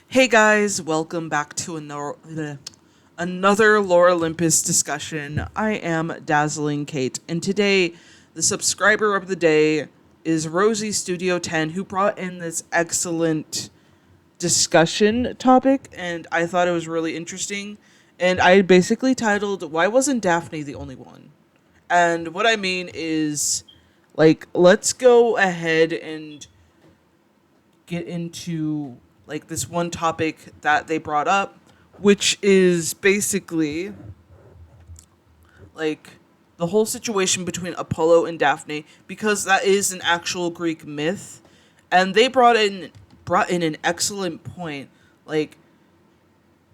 Hey guys, welcome back to another Lore Olympus discussion. I am Dazzling Kate, and today the subscriber of the day is Rosie Studio 10, who brought in this excellent discussion topic, and I thought it was really interesting. And I basically titled, Why Wasn't Daphne the Only One? And what I mean is, let's go ahead and get into this one topic that they brought up, which is basically like the whole situation between Apollo and Daphne, because that is an actual Greek myth, and they brought in an excellent point. Like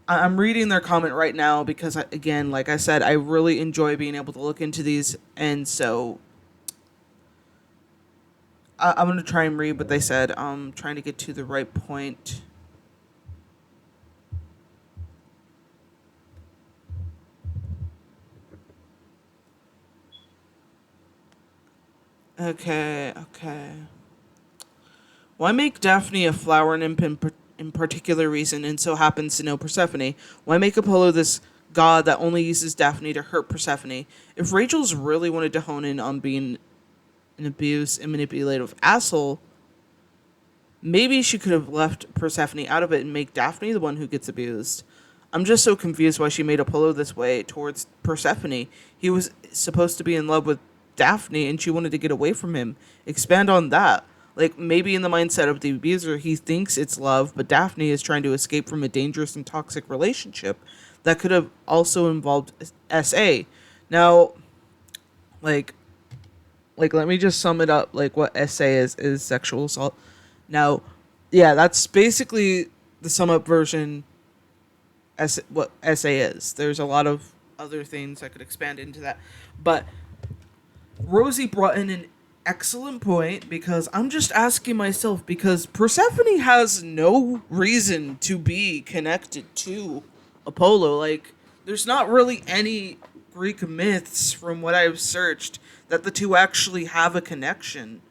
I'm reading their comment right now because again, like I said, I really enjoy being able to look into these, and so I'm gonna try and read what they said. I'm trying to get to the right point. Okay. Why make Daphne a flower nymph in particular reason and so happens to know Persephone? Why make Apollo this god that only uses Daphne to hurt Persephone? If Rachel's really wanted to hone in on being an abuse and manipulative asshole, maybe she could have left Persephone out of it and make Daphne the one who gets abused. I'm just so confused why she made Apollo this way towards Persephone. He was supposed to be in love with Daphne and she wanted to get away from him. Expand on that. Like, maybe in the mindset of the abuser, he thinks it's love, but Daphne is trying to escape from a dangerous and toxic relationship that could have also involved SA. Now, like, let me just sum it up. Like, what SA is sexual assault. Now, yeah, that's basically the sum up version what SA is. There's a lot of other things I could expand into that. But Rosie brought in an excellent point because I'm just asking myself, because Persephone has no reason to be connected to Apollo. Like, there's not really any Greek myths from what I've searched that the two actually have a connection.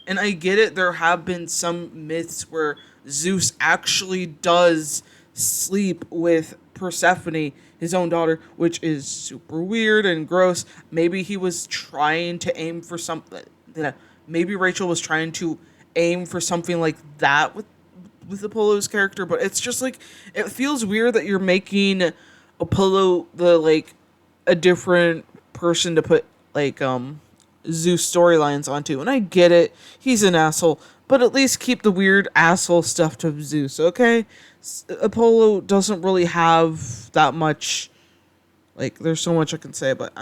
And I get it, there have been some myths where Zeus actually does sleep with Persephone, his own daughter, which is super weird and gross. Maybe he was trying to aim for something. Maybe Rachel was trying to aim for something like that with Apollo's character, but it's just like it feels weird that you're making Apollo the a different person to put Zeus storylines onto. And I get it, he's an asshole, but at least keep the weird asshole stuff to Zeus, okay? Apollo doesn't really have that much. Like, there's so much I can say, but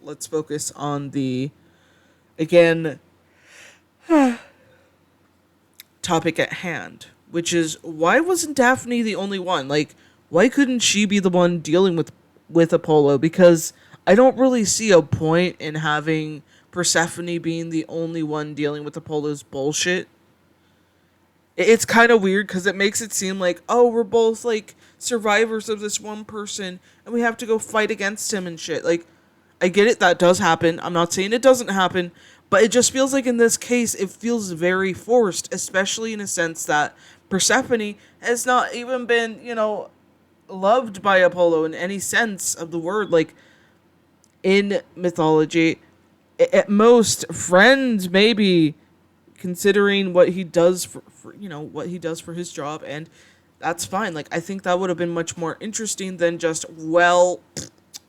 let's focus on the, again, topic at hand, which is, why wasn't Daphne the only one? Like, why couldn't she be the one dealing with Apollo? Because I don't really see a point in having Persephone being the only one dealing with Apollo's bullshit. It's kind of weird because it makes it seem like, oh, we're both like survivors of this one person and we have to go fight against him and shit. Like, I get it, that does happen. I'm not saying it doesn't happen, but it just feels like in this case, it feels very forced, especially in a sense that Persephone has not even been, loved by Apollo in any sense of the word. Like, in mythology, at most, friends, maybe, considering what he does for what he does for his job, and that's fine. Like, I think that would have been much more interesting than just, well,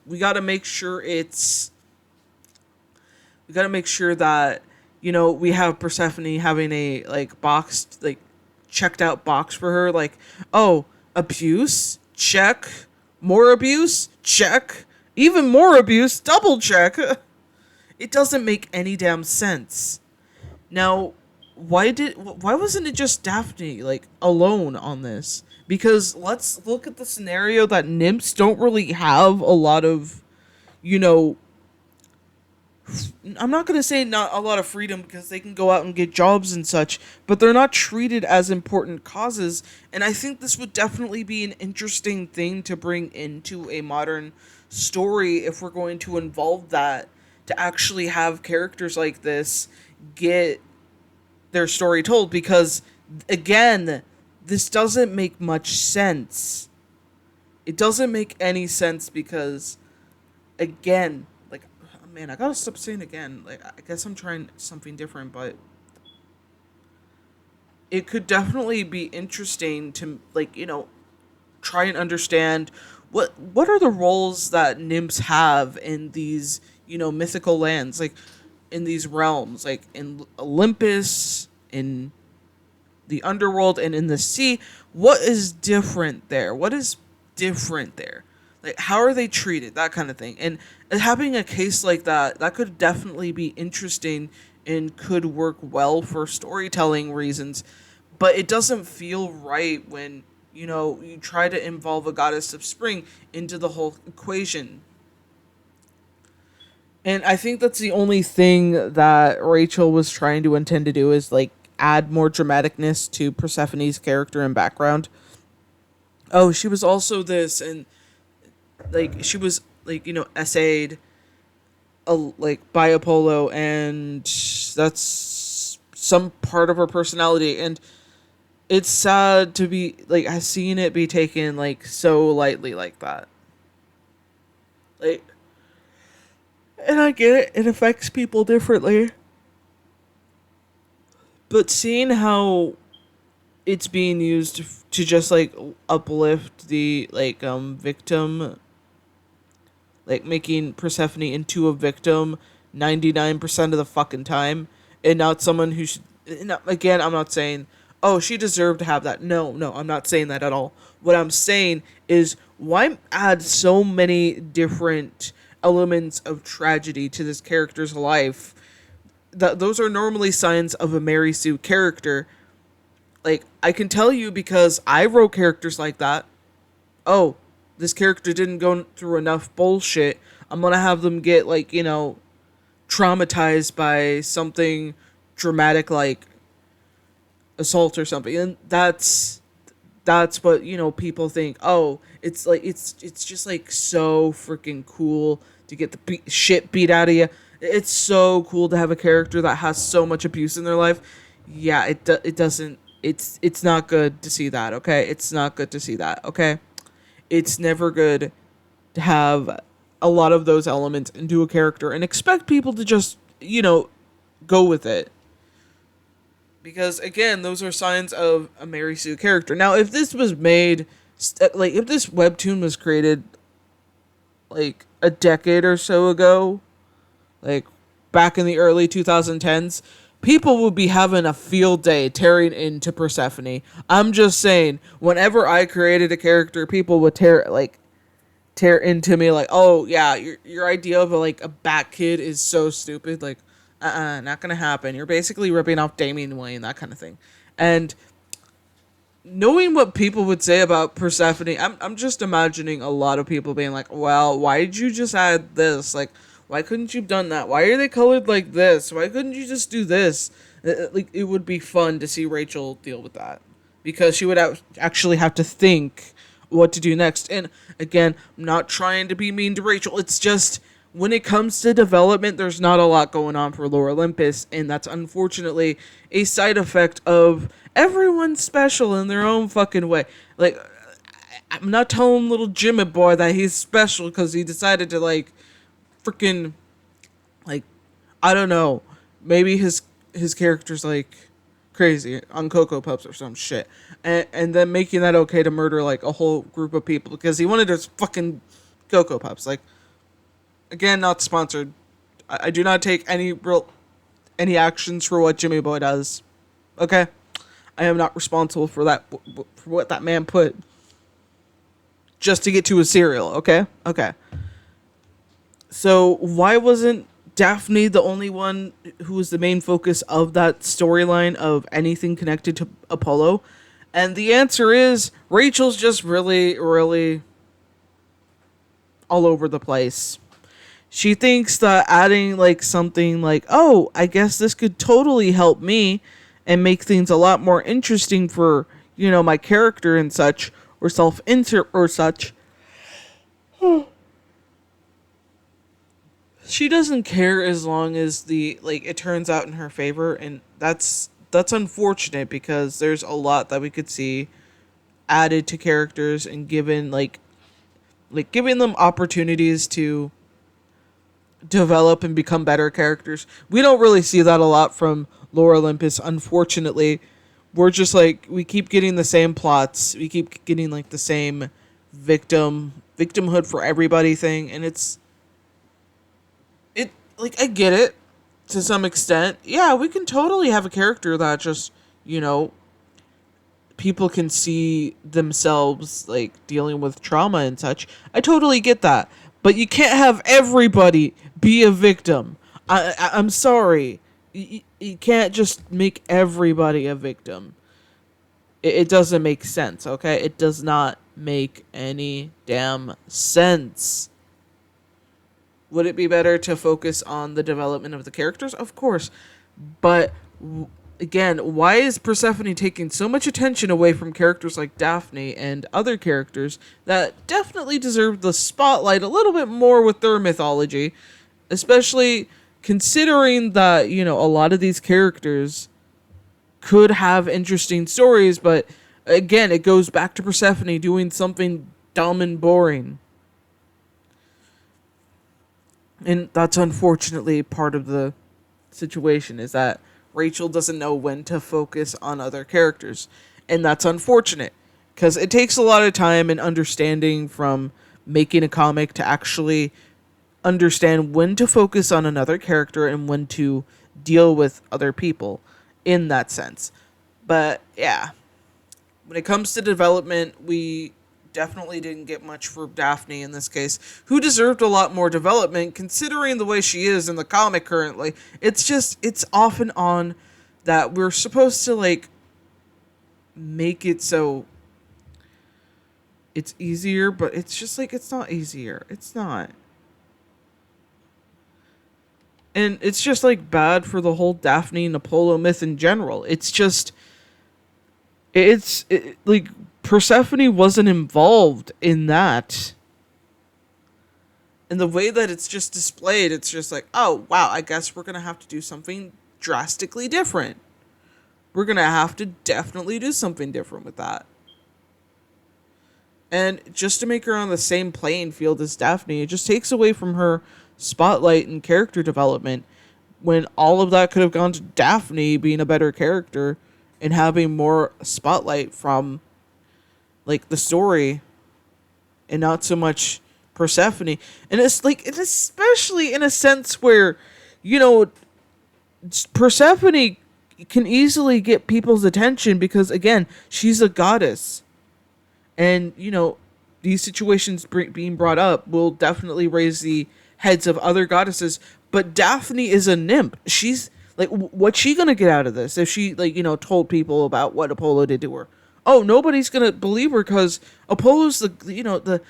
we got to make sure that we have Persephone having a boxed, checked out box for her, like, oh, abuse, check, more abuse, check, even more abuse, double check. It doesn't make any damn sense. Now, why wasn't it just Daphne alone on this? Because let's look at the scenario that nymphs don't really have a lot of, you know, I'm not going to say not a lot of freedom because they can go out and get jobs and such, but they're not treated as important causes. And I think this would definitely be an interesting thing to bring into a modern story if we're going to involve that, to actually have characters like this get their story told. Because, again, this doesn't make much sense. It doesn't make any sense because, again, like, man, I gotta stop saying again. Like, I guess I'm trying something different, but it could definitely be interesting to, like, try and understand what are the roles that nymphs have in these, mythical lands, like in these realms, like in Olympus, in the underworld, and in the sea. What is different there? What is different there? Like, how are they treated? That kind of thing. And having a case like that could definitely be interesting and could work well for storytelling reasons. But it doesn't feel right when, you try to involve a goddess of spring into the whole equation. And I think that's the only thing that Rachel was trying to intend to do is, like, add more dramaticness to Persephone's character and background. Oh, she was also this, and, like, she was, like, essayed like by Apollo, and that's some part of her personality. And it's sad to be, like, I've seen it be taken, like, so lightly like that. Like, and I get it, it affects people differently. But seeing how it's being used to just, like, uplift the, like, victim, like making Persephone into a victim 99% of the fucking time, and not someone who should. Again, I'm not saying, oh, she deserved to have that. No, no, I'm not saying that at all. What I'm saying is, why add so many different elements of tragedy to this character's life? That those are normally signs of a Mary Sue character. Like, I can tell you because I wrote characters like that. Oh, this character didn't go through enough bullshit. I'm gonna have them get, like, traumatized by something dramatic like assault or something. And that's what, people think. Oh, it's like it's just, like, so freaking cool to get the shit beat out of you. It's so cool to have a character that has so much abuse in their life. Yeah, it doesn't. It's not good to see that. Okay, it's not good to see that. Okay, it's never good to have a lot of those elements into a character and expect people to just, go with it. Because, again, those are signs of a Mary Sue character. Now, if this was made, like, if this webtoon was created, like, a decade or so ago, like, back in the early 2010s, people would be having a field day tearing into Persephone. I'm just saying, whenever I created a character, people would tear into me, like, oh yeah, your idea of a bat kid is so stupid, like, not gonna happen. You're basically ripping off Damian Wayne, that kind of thing. And knowing what people would say about Persephone, I'm just imagining a lot of people being like, well, why did you just add this? Like, why couldn't you have done that? Why are they colored like this? Why couldn't you just do this? Like, it would be fun to see Rachel deal with that, because she would actually have to think what to do next. And again, I'm not trying to be mean to Rachel. It's just, when it comes to development, there's not a lot going on for Lore Olympus, and that's unfortunately a side effect of everyone's special in their own fucking way. Like, I'm not telling little Jimmy boy that he's special because he decided to, like, freaking, like, I don't know, maybe his character's, like, crazy on Cocoa Puffs or some shit, and then making that okay to murder, like, a whole group of people because he wanted his fucking Cocoa Puffs. Like, again, not sponsored. I do not take any actions for what Jimmy Boy does. Okay, I am not responsible for that, for what that man put just to get to his cereal. Okay. So why wasn't Daphne the only one who was the main focus of that storyline of anything connected to Apollo? And the answer is, Rachel's just really, really all over the place. She thinks that adding, like, something like, oh, I guess this could totally help me and make things a lot more interesting for, my character and such, or self-insert or such. She doesn't care as long as it turns out in her favor, and that's that's unfortunate because there's a lot that we could see added to characters and given like giving them opportunities to develop and become better characters. We don't really see that a lot from Lore Olympus, unfortunately. We're just like, we keep getting the same plots. We keep getting like the same victimhood for everybody thing, and it like, I get it to some extent. Yeah, we can totally have a character that just, you know, people can see themselves like dealing with trauma and such. I totally get that. But you can't have everybody be a victim. I'm sorry. You can't just make everybody a victim. It doesn't make sense, okay? It does not make any damn sense. Would it be better to focus on the development of the characters? Of course. But again, why is Persephone taking so much attention away from characters like Daphne and other characters that definitely deserve the spotlight a little bit more with their mythology, especially considering that, you know, a lot of these characters could have interesting stories, but again, it goes back to Persephone doing something dumb and boring. And that's unfortunately part of the situation, is that Rachel doesn't know when to focus on other characters. And that's unfortunate, because it takes a lot of time and understanding from making a comic to actually understand when to focus on another character and when to deal with other people in that sense. But yeah, when it comes to development, we definitely didn't get much for Daphne in this case, who deserved a lot more development considering the way she is in the comic currently. It's just, it's off and on that we're supposed to like make it so it's easier, but it's just like, it's not easier. It's not. And it's just like bad for the whole Daphne and Apollo myth in general. It's just, like, Persephone wasn't involved in that. And the way that it's just displayed, it's just like, oh, wow, I guess we're going to have to do something drastically different. We're going to have to definitely do something different with that. And just to make her on the same playing field as Daphne, it just takes away from her spotlight and character development, when all of that could have gone to Daphne being a better character and having more spotlight from like the story and not so much Persephone. And it's like, it's especially in a sense where, you know, Persephone can easily get people's attention because, again, she's a goddess. And, you know, these situations being brought up will definitely raise the heads of other goddesses. But Daphne is a nymph. She's like, what's she gonna get out of this if she, like, you know, told people about what Apollo did to her? Oh, nobody's gonna believe her because Apollo's the, you know, the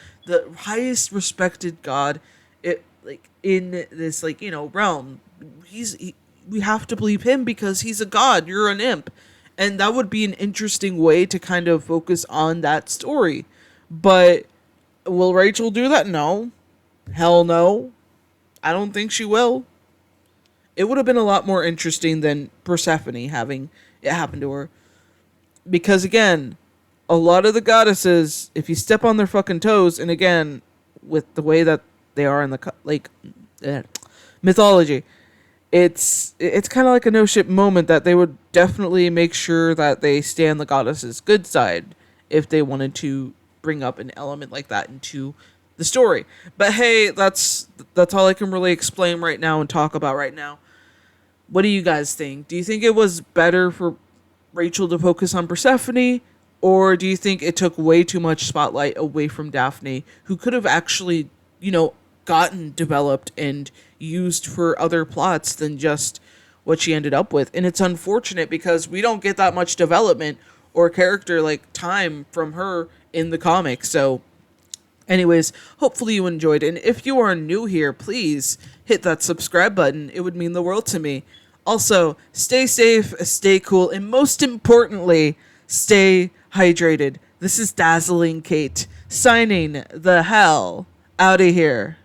highest respected god, it like in this, like, you know, realm. We have to believe him because he's a god. You're an imp. And that would be an interesting way to kind of focus on that story. But will Rachel do that? No. Hell no. I don't think she will. It would have been a lot more interesting than Persephone having it happen to her. Because, again, a lot of the goddesses, if you step on their fucking toes, and again, with the way that they are in the mythology, it's kind of like a no-shit moment that they would definitely make sure that they stay on the goddess's good side if they wanted to bring up an element like that into the story. But hey, that's all I can really explain right now and talk about right now. What do you guys think? Do you think it was better for Rachel to focus on Persephone, or do you think it took way too much spotlight away from Daphne, who could have actually, you know, gotten developed and used for other plots than just what she ended up with? And it's unfortunate because we don't get that much development or character like time from her in the comics. So anyways, hopefully you enjoyed. And if you are new here, please hit that subscribe button. It would mean the world to me. Also, stay safe, stay cool, and most importantly, stay hydrated. This is Dazzling Kate, signing the hell out of here.